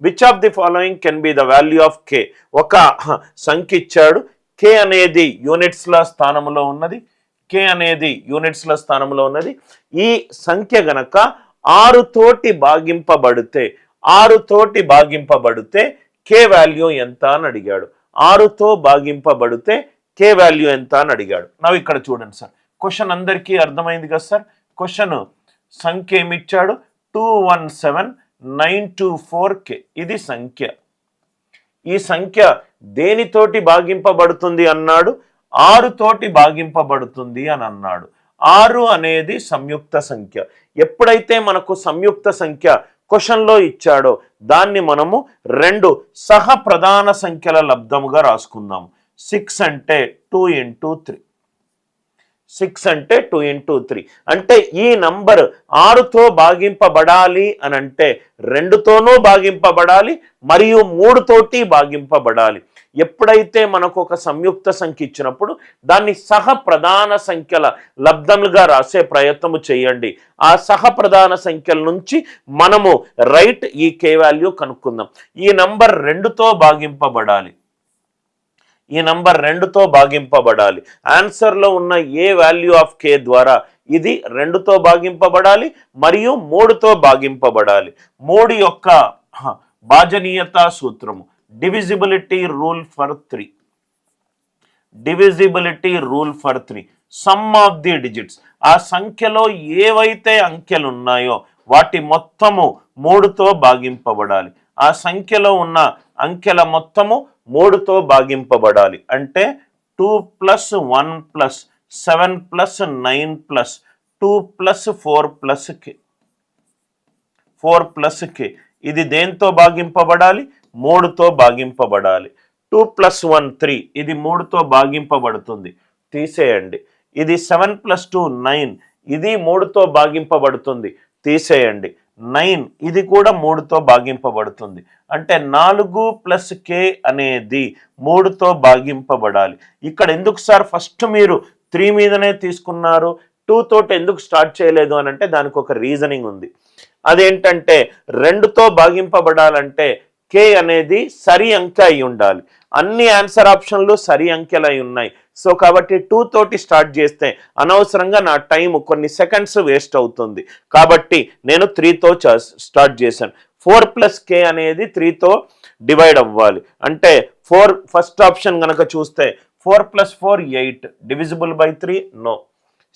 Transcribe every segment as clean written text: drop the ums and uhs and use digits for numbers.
Which of the following can be the value of K? ఒక సంఖ్య ఇచ్చాడు, కే అనేది యూనిట్స్ల స్థానంలో ఉన్నది, కే అనేది యూనిట్స్ల స్థానంలో ఉన్నది. ఈ సంఖ్య గనక 6 తోటి భాగింపబడితే 6 తోటి భాగింపబడితే కే వాల్యూ ఎంత అని అడిగాడు. 6తో భాగింపబడితే కే వాల్యూ ఎంత అని అడిగాడు. నవ్వు ఇక్కడ చూడండి సార్, క్వశ్చన్ అందరికీ అర్థమైంది కదా సార్. క్వశ్చన్ సంఖ్య ఏమిచ్చాడు? 217924K. ఇది సంఖ్య. ఈ సంఖ్య దేనితోటి భాగింపబడుతుంది అన్నాడు? 6 తోటి భాగింపబడుతుంది అని అన్నాడు. 6 అనేది సంయుక్త సంఖ్య. ఎప్పుడైతే మనకు సంయుక్త సంఖ్య క్వశ్చన్లో ఇచ్చాడో దాన్ని మనము 2 సహ ప్రధాన సంఖ్యల లబ్ధముగా రాసుకుందాం. 6 అంటే 2 into 3. 6 అంటే 2 into 3. అంటే ఈ నంబర్ 6తో భాగింపబడాలి అని అంటే 2తోనూ భాగింపబడాలి మరియు 3 తోటి భాగింపబడాలి. ఎప్పుడైతే మనకు ఒక సంయుక్త సంఖ్య ఇచ్చినప్పుడు దాన్ని సహ ప్రధాన సంఖ్యల లబ్ధములుగా రాసే ప్రయత్నము చేయండి. ఆ సహ ప్రధాన సంఖ్యల నుంచి మనము రైట్ ఈ కే వాల్యూ కనుక్కుందాం. ఈ నంబర్ 2తో భాగింపబడాలి. ఈ నంబర్ 2తో భాగింపబడాలి. ఆన్సర్లో ఉన్న ఏ వాల్యూ ఆఫ్ కే ద్వారా ఇది 2తో భాగింపబడాలి మరియు 3తో భాగింపబడాలి. 3 యొక్క భాజనీయతా సూత్రము divisibility rule for 3. Divisibility rule for 3. Some of the digits. ఆ సంఖ్యలో ఏవైతే అంకెలు ఉన్నాయో వాటి మొత్తము 3తో భాగింపబడాలి. ఆ సంఖ్యలో ఉన్న అంకెల మొత్తము 3తో భాగింపబడాలి. అంటే 2 + 1 + 7 + 9 + 2 + 4 + K. 4 + K. ఇది దేంతో భాగింపబడాలి? 3తో భాగింపబడాలి. 2 + 1 3. ఇది 3తో భాగింపబడుతుంది, తీసేయండి. ఇది 7 + 2 9. ఇది 3తో భాగింపబడుతుంది, తీసేయండి. 9 ఇది కూడా 3తో భాగింపబడుతుంది. అంటే 4 + K అనేది 3తో భాగింపబడాలి. ఇక్కడ ఎందుకు సార్ ఫస్ట్ మీరు 3 మీదనే తీసుకున్నారు, 2 తోటి ఎందుకు స్టార్ట్ చేయలేదు అని అంటే దానికి ఒక రీజనింగ్ ఉంది. అదేంటంటే 2తో భాగింపబడాలంటే కే అనేది సరి అంకె అయి ఉండాలి. అన్ని ఆన్సర్ ఆప్షన్లు సరి అంకెలు అయి ఉన్నాయి. సో కాబట్టి 2 తోటి స్టార్ట్ చేస్తే అనవసరంగా నా టైం కొన్ని సెకండ్స్ వేస్ట్ అవుతుంది. కాబట్టి నేను 3తో స్టార్ట్ చేశాను. 4 + K అనేది 3తో డివైడ్ అవ్వాలి. అంటే 4 ఫస్ట్ ఆప్షన్ కనుక చూస్తే 4 + 4 8. Divisible by 3? No.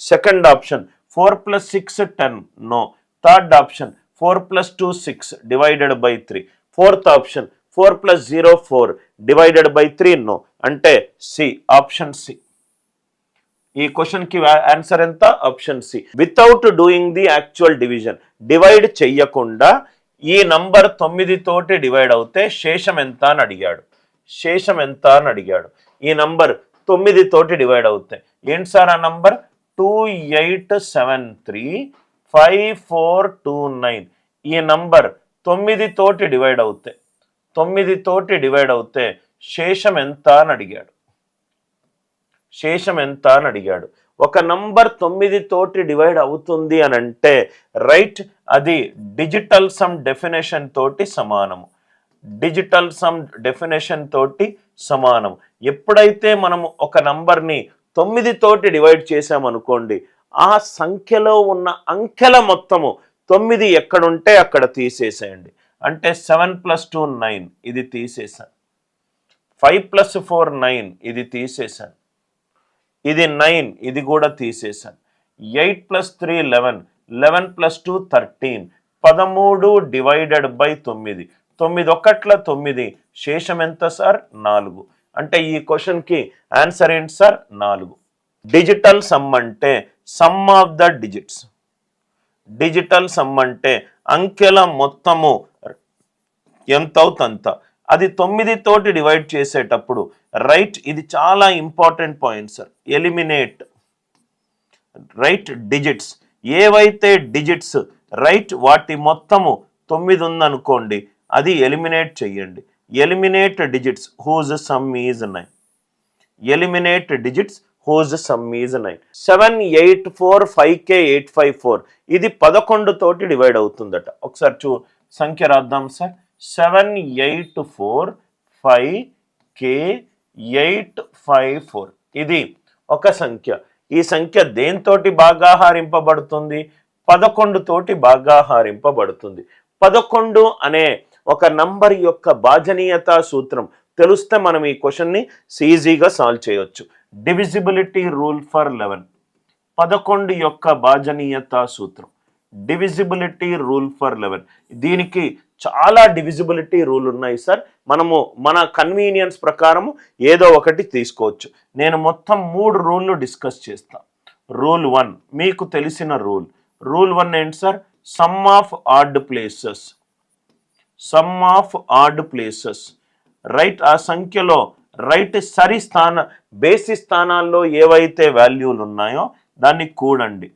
Second option 4 + 6 10. No. Third option 4 + 2 6 divided by 3. Fourth option 4 + 0 4 divided by 3. No. అంటే సి, ఆప్షన్ సి. ఈ క్వశ్చన్ కి ఆన్సర్ ఎంత? Option C. Without doing the actual division, divide చెయ్యకుండా ఈ నంబర్ 9 తోటి divide అవుతే శేషం ఎంత అని అడిగాడు. శేషం ఎంత అని అడిగాడు. ఈ నంబర్ 9 తోటి డివైడ్ అవుతాయి. ఏంటి సార్ ఆ నంబర్? 28735429. ఈ నంబర్ 9 తోటి డివైడ్ అవుతాయి. 9 తోటి డివైడ్ అవుతే శేషం ఎంత అని అడిగాడు. శేషం ఎంత అని అడిగాడు. ఒక నంబర్ 9 తోటి డివైడ్ అవుతుంది అని అంటే రైట్, అది డిజిటల్ సమ్ డెఫినేషన్ తోటి సమానము. డిజిటల్ సమ్ డెఫినేషన్ తోటి సమానం. ఎప్పుడైతే మనము ఒక నంబర్ని 9 తోటి డివైడ్ చేసామనుకోండి, ఆ సంఖ్యలో ఉన్న అంకెల మొత్తము 9 ఎక్కడుంటే అక్కడ తీసేసేయండి. అంటే 7 + 2 9. ఇది తీసేసాను. 5 + 4 9. ఇది తీసేసాను. ఇది 9. ఇది కూడా తీసేసాను. 8 + 3 11. 11 + 2 13. 13 డివైడెడ్ బై 9. 9 ఒకట్ల 9. శేషం ఎంత సార్? 4. అంటే ఈ క్వశ్చన్కి ఆన్సర్ ఏంటి సార్? 4. డిజిటల్ సమ్ అంటే some of the digits. Digital sum అంటే అంకెల మొత్తము ఎంత అవుతంత. అది 9 తోటి డివైడ్ చేసేటప్పుడు రైట్, ఇది చాలా important point sir. Eliminate right digits. ఏవైతే డిజిట్స్ రైట్ వాటి మొత్తము 9 ఉందనుకోండి, అది ఎలిమినేట్ చెయ్యండి. Eliminate digits whose sum is 9. Eliminate digits whose sum is 9. 7 8 4 5K 854. ఇది 11 తోటి డివైడ్ అవుతుందట. ఒకసారి సంఖ్య రాద్దాం సార్. 7845K854. ఇది ఒక సంఖ్య. ఈ సంఖ్య దేంతోటి భాగాహారింపబడుతుంది? 11 తోటి భాగాహారింపబడుతుంది. 11 అనే ఒక నంబర్ యొక్క భాజనీయత సూత్రం తెలిస్తే మనం ఈ క్వశ్చన్ని ఈజీగా సాల్వ్ చేయొచ్చు. Divisibility rule for 11. 11 యొక్క భాజనీయత సూత్రం, డివిజిబిలిటీ రూల్ ఫర్ 11. దీనికి చాలా డివిజిబిలిటీ రూల్ ఉన్నాయి సార్. మనము మన కన్వీనియన్స్ ప్రకారము ఏదో ఒకటి తీసుకోవచ్చు. నేను మొత్తం 3 రూళ్ళు డిస్కస్ చేస్తాను. రూల్ 1 మీకు తెలిసిన రూల్. రూల్ 1 ఏంటి sir? Some of odd places. Some of odd places, right? ఆ సంఖ్యలో రైట్ సరి బేసి స్థానాల్లో ఏవైతే వాల్యూలు ఉన్నాయో దాన్ని కూడండి.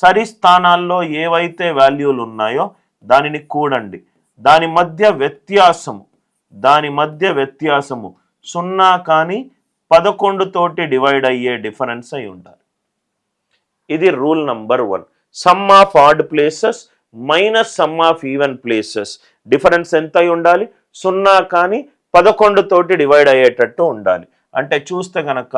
సరి స్థానాల్లో ఏవైతే వాల్యూలు ఉన్నాయో దానిని కూడండి. దాని మధ్య వ్యత్యాసము 0 కానీ 11 తోటి డివైడ్ అయ్యే డిఫరెన్స్ అయి ఉండాలి. ఇది rule number 1. Some of odd places minus sum of even places difference ఎంత అయి ఉండాలి? 0 కానీ 11 తోటి డివైడ్ అయ్యేటట్టు ఉండాలి. అంటే చూస్తే గనక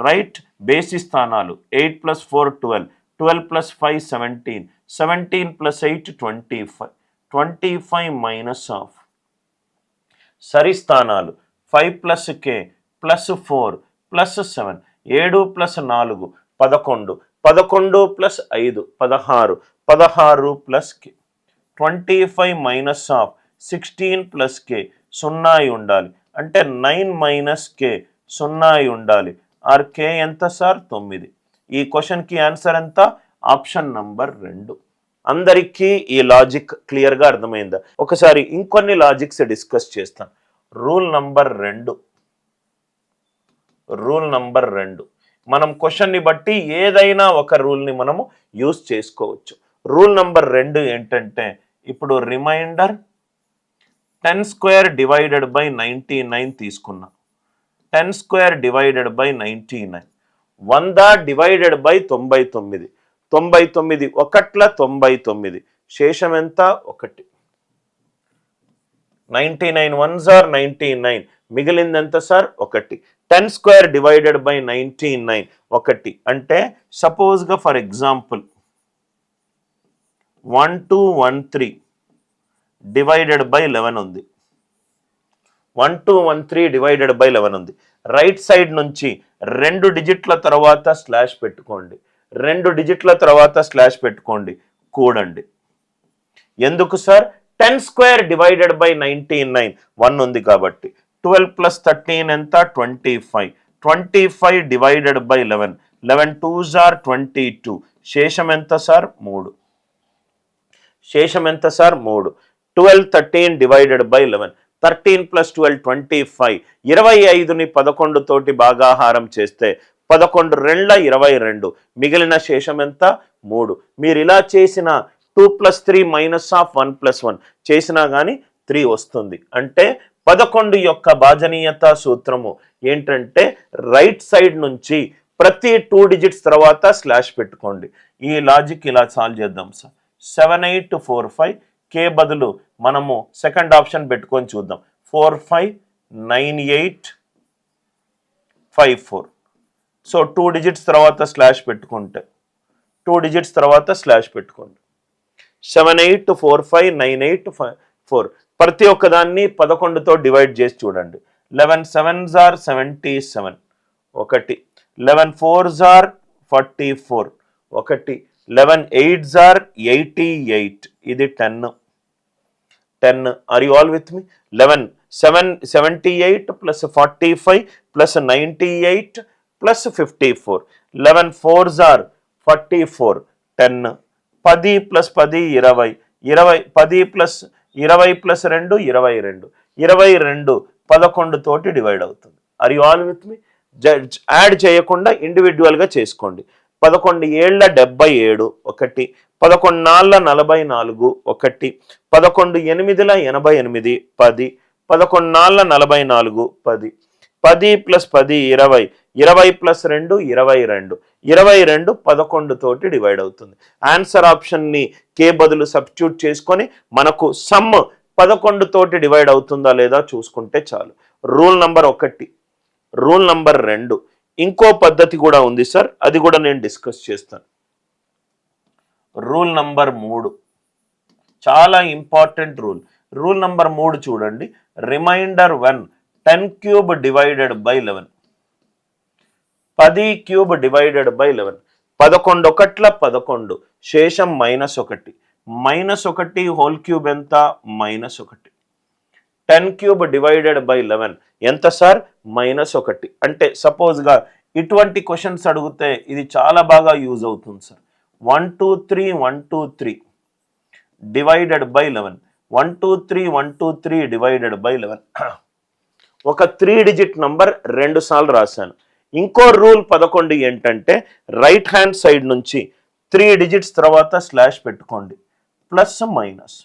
రైట్ బేసి స్థానాలు 8 + 4 12, 12 + 5 17, 17 + 8 25, 25 మైనస్ ఆఫ్ సరి స్థానాలు 5 + K + 4 + 7, 7 + 4 11, 11 + 5 16, 16 + K, 25 minus of 16 + K 0 అయి ఉండాలి. అంటే 9 - K 0 అయి ఉండాలి. ఆర్ K ఎంత సార్? 9. ఈ క్వశ్చన్కి ఆన్సర్ ఎంత? Option number 2. అందరికీ ఈ లాజిక్ క్లియర్గా అర్థమైందా? ఒకసారి ఇంకొన్ని లాజిక్స్ డిస్కస్ చేస్తాను. Rule number 2. మనం క్వశ్చన్ని బట్టి ఏదైనా ఒక రూల్ని మనము యూజ్ చేసుకోవచ్చు. రూల్ నంబర్ 2 ఏంటంటే, ఇప్పుడు రిమైండర్ 10² డివైడెడ్ బై 99 తీసుకున్నా. 10² డివైడెడ్ బై 99, 100 డివైడెడ్ బై 99, 99 1ల 99, శేషం ఎంత? 1. 99 1s are 99, మిగిలింది ఎంత సార్? 1. 10² divided by 99 1. అంటే సపోజ్గా ఫర్ ఎగ్జాంపుల్ 1213 డివైడెడ్ బై 11 ఉంది. 1213 డివైడెడ్ బై 11 ఉంది. రైట్ సైడ్ నుంచి 2 డిజిట్ల తర్వాత స్లాష్ పెట్టుకోండి. 2 డిజిట్ల తర్వాత స్లాష్ పెట్టుకోండి, కూడండి. ఎందుకు సార్? 10² డివైడెడ్ బై 99 1 ఉంది కాబట్టి. 12 + 13 ఎంత? 25. 25 డివైడెడ్ బై 11, 11 2s are 22, శేషం ఎంత సార్? 3. శేషం ఎంత సార్? 3. 12 13 డివైడెడ్ బై 11, 13 + 12 25, 25ని 11 తోటి భాగాహారం చేస్తే 11 2ల 22, మిగిలిన శేషం ఎంత? 3. మీరు ఇలా చేసిన 2 + 3 మైనస్ ఆఫ్ 1 + 1 చేసినా కానీ 3 వస్తుంది. అంటే 11 యొక్క భాజనీయత సూత్రము ఏంటంటే, రైట్ సైడ్ నుంచి ప్రతి 2 డిజిట్స్ తర్వాత స్లాష్ పెట్టుకోండి. ఈ లాజిక్ ఇలా సాల్వ్ చేద్దాం సార్. 7845 K బదులు మనము సెకండ్ ఆప్షన్ పెట్టుకొని చూద్దాం. 459854. సో 2 డిజిట్స్ తర్వాత స్లాష్ పెట్టుకుంటే 2 డిజిట్స్ తర్వాత స్లాష్ పెట్టుకోండి. 78459854 ప్రతి ఒక్కదాన్ని 11తో డివైడ్ చేసి చూడండి. 11 7s are 77 1, 11 4s are 44 1, 11 8s are 88, ఇది 10. Are you all with me? 11 78 + 45 + 98 + 54, 11 4s are 44, 10, 10 + 10 20, 20 10 + 20 + 2 22, 22 11 తోటి డివైడ్ అవుతుంది. Are you all with me? Add చేయకుండా ఇండివిజువల్గా చేసుకోండి. 11 7ల 77 1, 11 4ల 44 1, 11 8ల 88 10, 11 4ల 44 10, 10 + 10 20, 20 + 2 22, 22 11 తోటి డివైడ్ అవుతుంది. ఆన్సర్ ఆప్షన్ని K బదులు సబ్స్టిట్యూట్ చేసుకొని మనకు సమ్ 11 తోటి డివైడ్ అవుతుందా లేదా చూసుకుంటే చాలు. Rule number 1. రూల్ నంబర్ 2, ఇంకో పద్ధతి కూడా ఉంది సార్, అది కూడా నేను డిస్కస్ చేస్తాను. రూల్ నంబర్ 3 చాలా ఇంపార్టెంట్ రూల్. రూల్ నంబర్ 3 చూడండి. Reminder 1 10 cube divided by 11. 10 cube divided by 11. 11 ఒకట్ల 11, శేషం -1. -1 హోల్ క్యూబ్ ఎంత? -1. 10 క్యూబ్ డివైడెడ్ బై 11 ఎంత సార్? -1. అంటే సపోజ్గా ఇటువంటి క్వశ్చన్స్ అడిగితే ఇది చాలా బాగా యూజ్ అవుతుంది sir. 1 2 3 1 2 3 divided by 11. 1 2 3 1 2 3 divided by 11. ఒక 3 డిజిట్ నంబర్ 2 సార్లు రాశాను. ఇంకో రూల్ 11 ఏంటంటే రైట్ హ్యాండ్ సైడ్ నుంచి 3 డిజిట్స్ తర్వాత స్లాష్ పెట్టుకోండి, ప్లస్ మైనస్.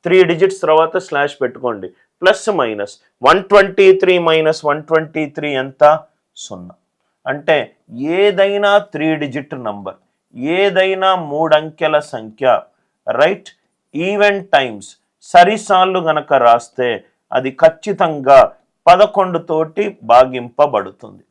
3 డిజిట్స్ తర్వాత స్లాష్ పెట్టుకోండి, ప్లస్ మైనస్. 123 మైనస్ 123 ఎంత? 0. అంటే ఏదైనా 3 డిజిట్ నంబర్, ఏదైనా 3 అంకెల సంఖ్య, రైట్, ఈవెన్ టైమ్స్ సరిసార్లు గనక రాస్తే అది ఖచ్చితంగా 11 తోటి భాగింపబడుతుంది.